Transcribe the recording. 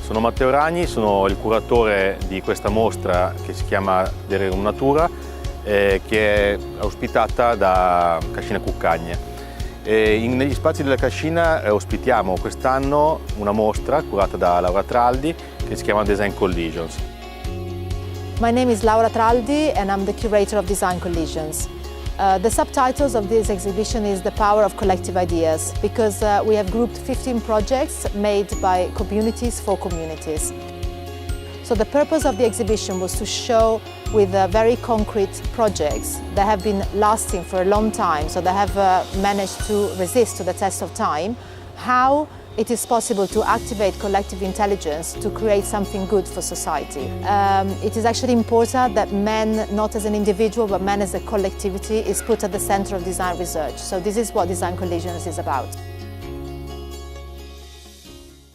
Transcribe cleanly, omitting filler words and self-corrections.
Sono Matteo Ragni, sono il curatore di questa mostra che si chiama De Rerum Natura, che è ospitata da Cascina Cuccagne. Negli spazi della Cascina ospitiamo quest'anno una mostra curata da Laura Traldi che si chiama Design Collisions. My name is Laura Traldi and I'm the curator of Design Collisions. The subtitles of this exhibition is The Power of Collective Ideas, because we have grouped 15 projects made by communities for communities. So the purpose of the exhibition was to show with very concrete projects that have been lasting for a long time, so they have managed to resist to the test of time, how it is possible to activate collective intelligence to create something good for society. It is actually important that man, not as an individual, but man as a collectivity, is put at the center of design research. So this is what Design Collisions is about.